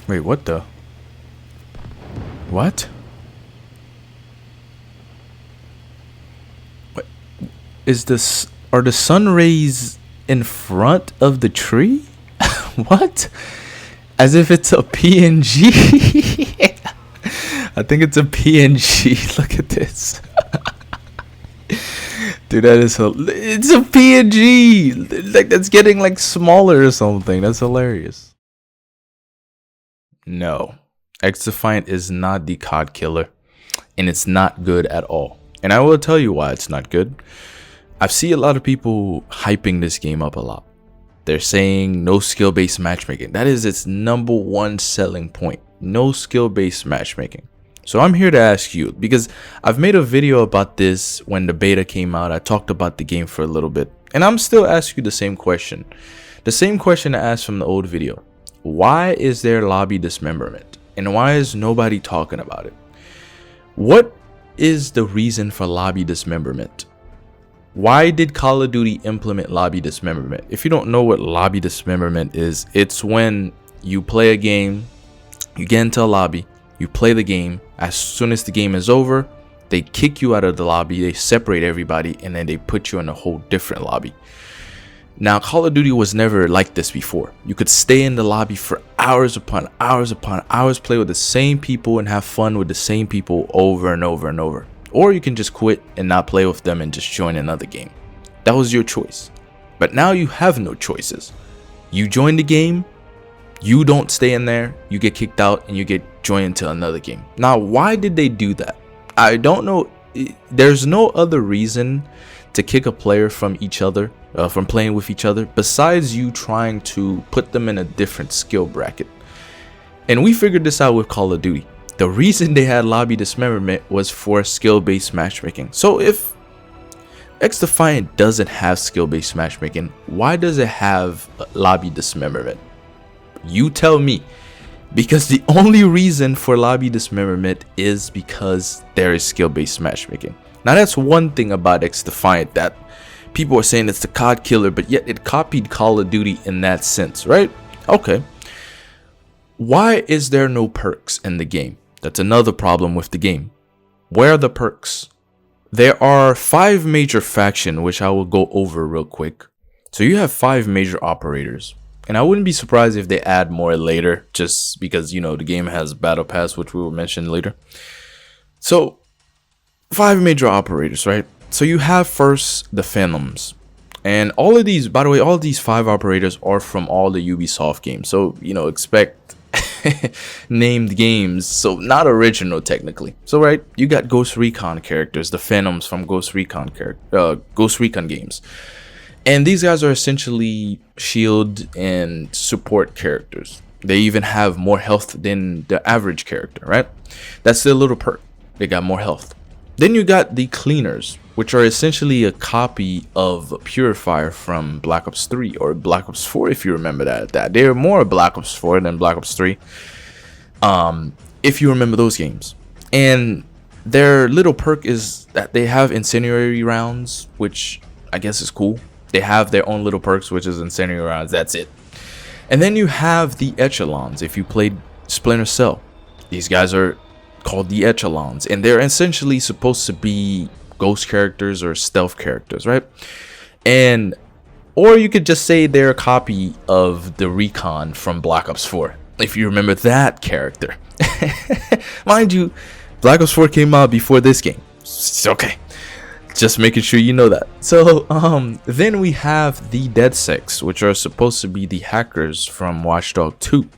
Wait, what the? What? What? Is this... Are the sun rays in front of the tree? What? As if it's a PNG? I think it's a PNG. Look at this. Dude, that is... It's a PNG! Like, that's getting, like, smaller or something. That's hilarious. No. Xdefiant is not the Cod Killer. And it's not good at all. And I will tell you why it's not good. I've seen a lot of people hyping this game up a lot. They're saying no skill-based matchmaking. That is its #1 selling point. No skill-based matchmaking. So I'm here to ask you, because I've made a video about this when the beta came out. I talked about the game for a little bit. And I'm still asking you the same question. The same question I asked from the old video. Why is there lobby dismemberment? And why is nobody talking about it? What is the reason for lobby dismemberment? Why did Call of Duty implement lobby dismemberment? If you don't know what lobby dismemberment is, it's when you play a game, you get into a lobby, you play the game, as soon as the game is over, they kick you out of the lobby, they separate everybody, and then they put you in a whole different lobby. Now, Call of Duty was never like this before. You could stay in the lobby for hours upon hours upon hours, play with the same people and have fun with the same people over and over and over. Or you can just quit and not play with them and just join another game. That was your choice. But now you have no choices. You join the game, you don't stay in there, you get kicked out and you get joined into another game. Now, why did they do that? I don't know. There's no other reason to kick a player from each other, from playing with each other, besides you trying to put them in a different skill bracket. And we figured this out with Call of Duty. The reason they had lobby dismemberment was for skill-based matchmaking. So if Xdefiant doesn't have skill-based matchmaking, why does it have lobby dismemberment? You tell me. Because the only reason for lobby dismemberment is because there is skill-based matchmaking. Now that's one thing about Xdefiant, that people are saying it's the Cod Killer, but yet it copied Call of Duty in that sense, right? Okay. Why is there no perks in the game? That's another problem with the game. Where are the perks? There are 5 major factions, which I will go over real quick. So you have 5 major operators. And I wouldn't be surprised if they add more later, just because, you know, the game has Battle Pass, which we will mention later. So 5 major operators, right? So you have first the Phantoms. And all of these, by the way, all of these 5 operators are from all the Ubisoft games. So, you know, expect named games, so not original technically. So right, you got Ghost Recon characters, the Phantoms from Ghost Recon games, and these guys are essentially shield and support characters. They even have more health than the average character, right? That's their little perk. They got more health. Then you got the Cleaners, which are essentially a copy of Purifier from Black Ops 3 or Black Ops 4, if you remember that. They're more Black Ops 4 than Black Ops 3, if you remember those games. And their little perk is that they have incendiary rounds, which I guess is cool. They have their own little perks, which is incendiary rounds. That's it. And then you have the Echelons. If you played Splinter Cell, these guys are called the Echelons, and they're essentially supposed to be ghost characters or stealth characters, right? And or you could just say they're a copy of the Recon from Black Ops 4, if you remember that character. Mind you, Black Ops 4 came out before this game. It's okay, just making sure you know that. So then we have the DeadSex, which are supposed to be the hackers from Watch Dogs 2.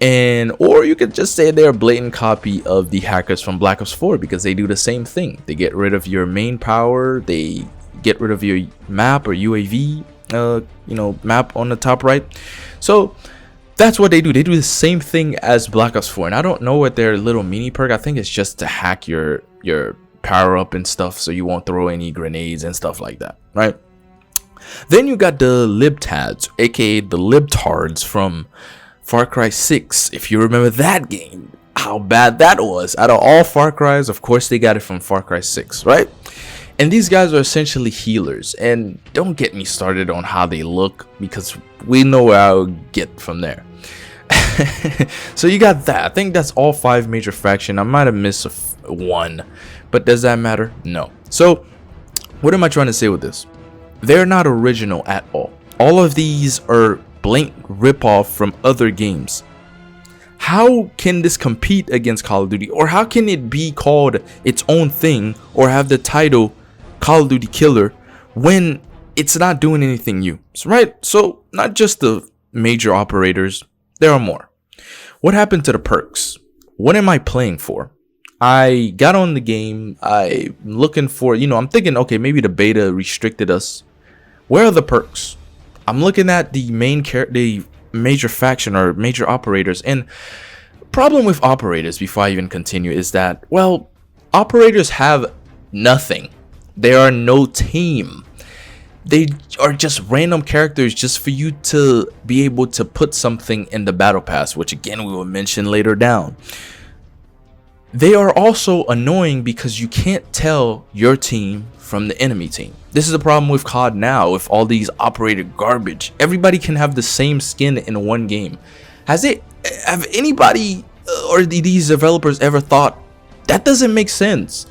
And or you could just say they're a blatant copy of the hackers from Black Ops 4, because they do the same thing. They get rid of your main power, they get rid of your map or UAV map on the top right. So that's what they do. They do the same thing as Black Ops 4. And I don't know what their little mini perk, I think it's just to hack your power up and stuff, so you won't throw any grenades and stuff like that, right? Then you got the libtards, aka the libtards from Far Cry 6, if you remember that game, how bad that was. Out of all Far Cries, of course they got it from Far Cry 6, right? And these guys are essentially healers, and don't get me started on how they look, because we know where I'll get from there. So you got that. I think that's all 5 major faction. I might have missed one, but does that matter? No. So what am I trying to say with this? They're not original at all. All of these are blank ripoff from other games. How can this compete against Call of Duty? Or how can it be called its own thing or have the title Call of Duty Killer when it's not doing anything new? Right? So not just the major operators, there are more. What happened to the perks? What am I playing for? I got on the game. I'm looking for, I'm thinking, okay, maybe the beta restricted us. Where are the perks? I'm looking at the the major faction or major operators, and problem with operators, before I even continue, is that, well, operators have nothing. They are no team. They are just random characters just for you to be able to put something in the battle pass, which again we will mention later down. They are also annoying because you can't tell your team from the enemy team. This is a problem with COD now, with all these operator garbage. Everybody can have the same skin in one game. Have anybody or these developers ever thought that doesn't make sense?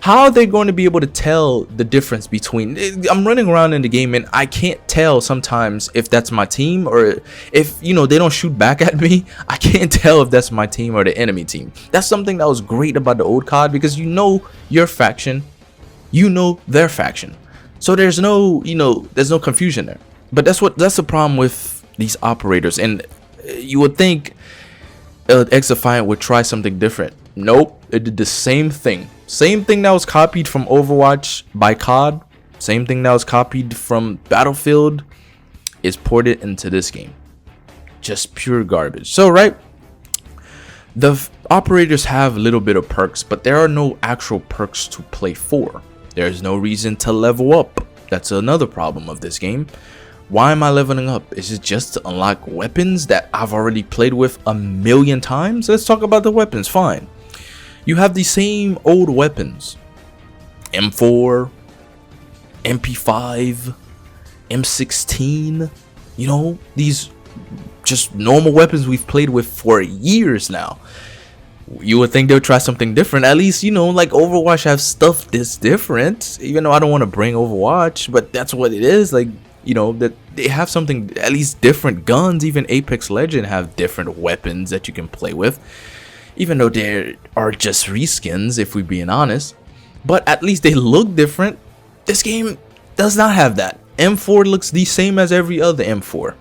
How are they going to be able to tell the difference between... I'm running around in the game and I can't tell sometimes if that's my team or if, they don't shoot back at me. I can't tell if that's my team or the enemy team. That's something that was great about the old COD, because your faction, their faction. So there's no, there's no confusion there. But that's the problem with these operators. And you would think Xdefiant would try something different. Nope, it did the same thing. Same thing that was copied from Overwatch by COD, same thing that was copied from Battlefield is ported into this game. Just pure garbage. So, right, the operators have a little bit of perks, but there are no actual perks to play for. There's no reason to level up. That's another problem of this game. Why am I leveling up? Is it just to unlock weapons that I've already played with a million times? Let's talk about the weapons. Fine. You have the same old weapons. M4, MP5, M16, these just normal weapons we've played with for years now. You would think they'll try something different. At least, like Overwatch have stuff that's different. Even though I don't want to bring Overwatch, but that's what it is. Like, that they have something at least different. Guns, even Apex Legend have different weapons that you can play with. Even though they are just reskins, if we're being honest. But at least they look different. This game does not have that. M4 looks the same as every other M4.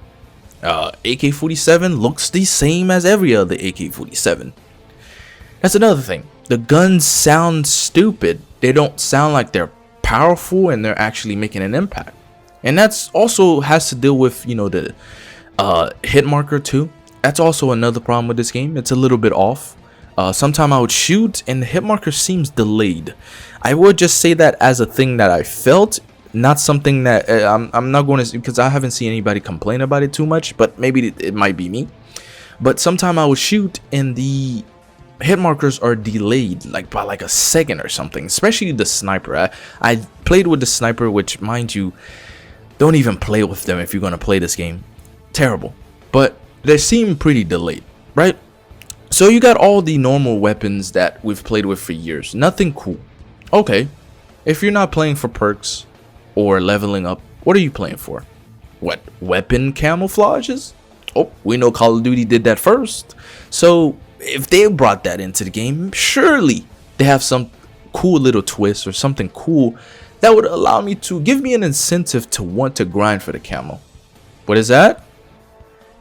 AK-47 looks the same as every other AK-47. That's another thing. The guns sound stupid. They don't sound like they're powerful and they're actually making an impact. And that's also has to deal with, the hit marker too. That's also another problem with this game. It's a little bit off. Sometimes I would shoot and the hit marker seems delayed. I would just say that as a thing that I felt, not something that I'm not going to, because I haven't seen anybody complain about it too much, but maybe it might be me. But sometimes I would shoot and the hit markers are delayed by like a second or something, especially the sniper. I played with the sniper, which, mind you, don't even play with them if you're going to play this game. Terrible. But they seem pretty delayed, right? So you got all the normal weapons that we've played with for years. Nothing cool. Okay, if you're not playing for perks or leveling up, what are you playing for? What, weapon camouflages? Oh, we know Call of Duty did that first. So if they brought that into the game, surely they have some cool little twist or something cool that would allow me to give me an incentive to want to grind for the camo. What is that?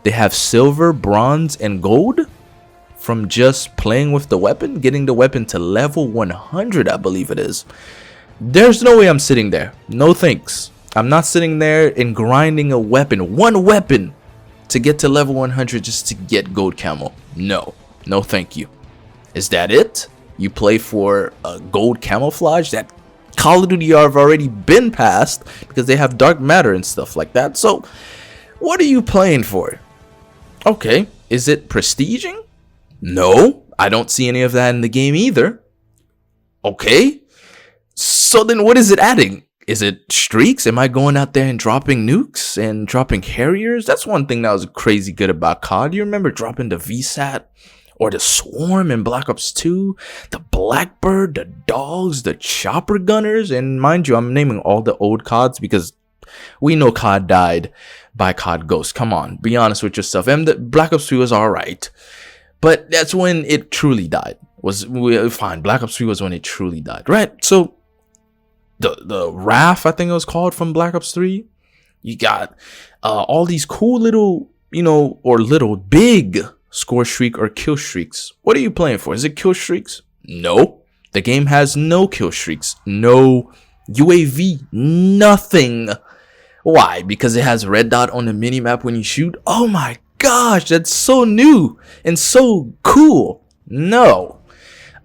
They have silver, bronze, and gold from just playing with the weapon, getting the weapon to level 100, I believe it is. There's no way I'm sitting there. No thanks. I'm not sitting there and grinding a weapon, one weapon, to get to level 100 just to get gold camo. No thank you. Is that it? You play for a gold camouflage that Call of Duty have already been past because they have dark matter and stuff like that. So what are you playing for? Okay, is it prestiging? No, I don't see any of that in the game either. Okay, so then what is it adding? Is it streaks? Am I going out there and dropping nukes and dropping carriers? That's one thing that was crazy good about COD. You remember dropping the VSAT or the Swarm in Black Ops 2? The Blackbird, the Dogs, the Chopper Gunners. And mind you, I'm naming all the old CODs because we know COD died by COD Ghost. Come on, be honest with yourself. And the Black Ops 3 was alright. But that's when it truly died. Fine, Black Ops 3 was when it truly died, right? So the RAF, I think it was called, from Black Ops 3. You got all these cool little, or little big score streak or kill streaks. What are you playing for? Is it kill streaks? No. The game has no kill streaks, no UAV, nothing. Why? Because it has red dot on the minimap when you shoot? Oh my gosh, that's so new and so cool. No.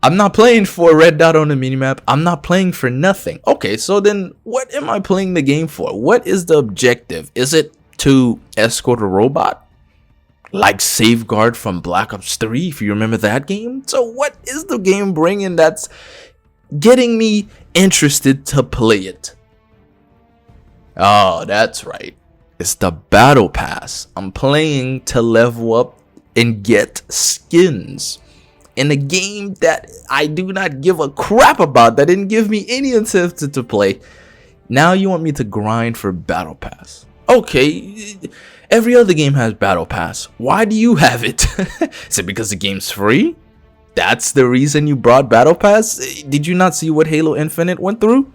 I'm not playing for a red dot on the minimap. I'm not playing for nothing. Okay, so then what am I playing the game for? What is the objective? Is it to escort a robot? Like Safeguard from Black Ops 3, if you remember that game? So what is the game bringing that's getting me interested to play it? Oh, that's right. It's the Battle Pass. I'm playing to level up and get skins in a game that I do not give a crap about, that didn't give me any incentive to play. Now you want me to grind for Battle Pass. Okay, every other game has Battle Pass. Why do you have it? Is it because the game's free? That's the reason you brought Battle Pass? Did you not see what Halo Infinite went through?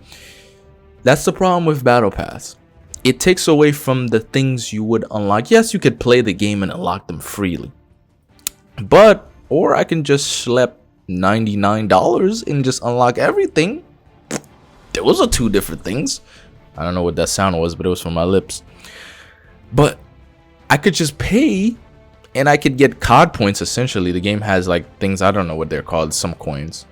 That's the problem with Battle Pass. It takes away from the things you would unlock. Yes, you could play the game and unlock them freely. Or I can just schlep $99 and just unlock everything. Those are two different things. I don't know what that sound was, but it was from my lips. But I could just pay and I could get COD points essentially. The game has like things, I don't know what they're called, some coins.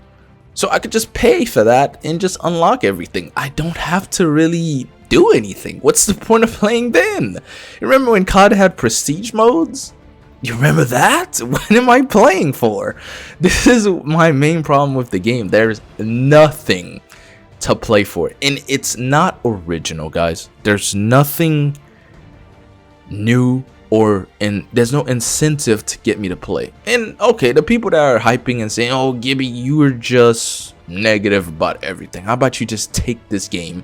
So I could just pay for that and just unlock everything. I don't have to really do anything. What's the point of playing then? You remember when COD had prestige modes? You remember that? What am I playing for? This is my main problem with the game. There's nothing to play for. And it's not original, guys. There's nothing new there's no incentive to get me to play. And okay, the people that are hyping and saying, oh, Gibby, you are just negative about everything. How about you just take this game?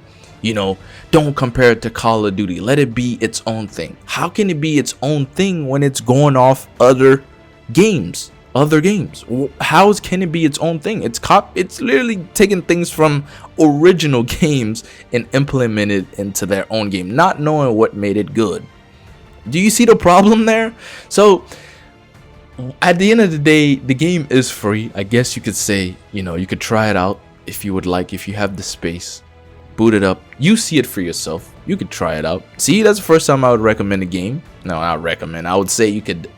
Don't compare it to Call of Duty. Let it be its own thing. How can it be its own thing when it's going off other games? How can it be its own thing? It's literally taking things from original games and implemented into their own game, not knowing what made it good. Do you see the problem there? So at the end of the day, the game is free. I guess you could say, you could try it out if you would like, if you have the space. Boot it up. You see it for yourself. You could try it out. See, that's the first time I would recommend a game. No, not recommend. I would say you could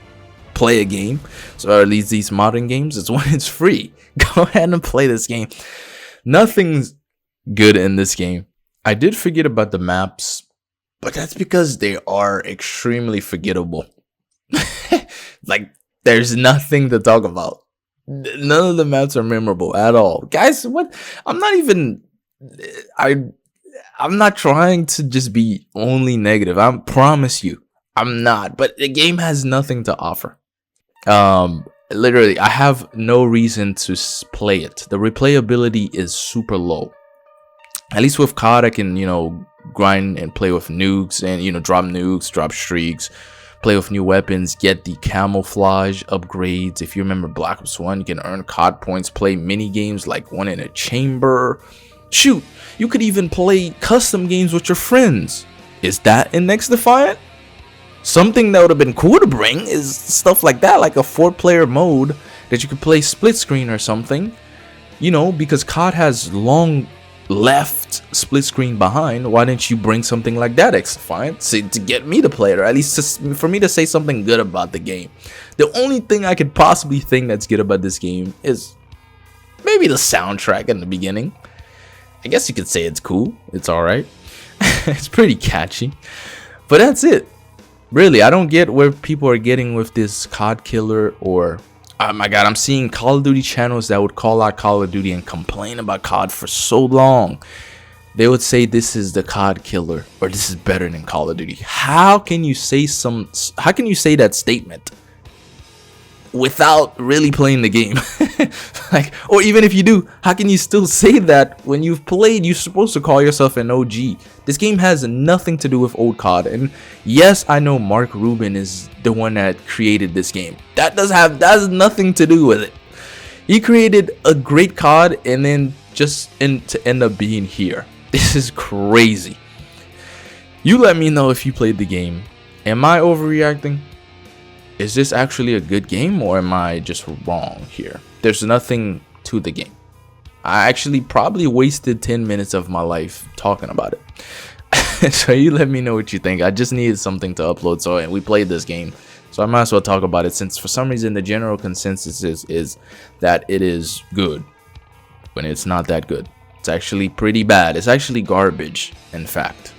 play a game. So at least these modern games, it's when it's free. Go ahead and play this game. Nothing's good in this game. I did forget about the maps, but that's because they are extremely forgettable. Like, there's nothing to talk about. None of the maps are memorable at all. Guys, what? I'm not trying to just be only negative. I promise you, I'm not. But the game has nothing to offer. Literally, I have no reason to play it. The replayability is super low. At least with COD, I can, grind and play with nukes and, drop nukes, drop streaks, play with new weapons, get the camouflage upgrades. If you remember Black Ops 1, you can earn COD points, play mini games like one in a chamber. Shoot, you could even play custom games with your friends. Is that in Xdefiant? Something that would have been cool to bring is stuff like that, like a 4-player mode that you could play split screen or something. Because COD has long left split screen behind. Why didn't you bring something like that, Xdefiant, to get me to play it, or at least for me to say something good about the game? The only thing I could possibly think that's good about this game is maybe the soundtrack in the beginning. I guess you could say it's cool. It's alright. It's pretty catchy. But that's it. Really, I don't get where people are getting with this Cod Killer or... Oh my god, I'm seeing Call of Duty channels that would call out Call of Duty and complain about COD for so long. they would say this is the Cod Killer or this is better than Call of Duty. How can you say that statement without really playing the game? Like, or even if you do, how can you still say that when you've played? You're supposed to call yourself an OG. This game has nothing to do with old COD. And yes, I know Mark Rubin is the one that created this game. That has nothing to do with it. He created a great COD and then just to end up being here. This is crazy. You let me know if you played the game. Am I overreacting? Is this actually a good game, or am I just wrong here? There's nothing to the game. I actually probably wasted 10 minutes of my life talking about it. So you let me know what you think. I just needed something to upload, and we played this game, so I might as well talk about it, since for some reason the general consensus is that it is good when it's not that good. It's actually pretty bad. It's actually garbage, in fact.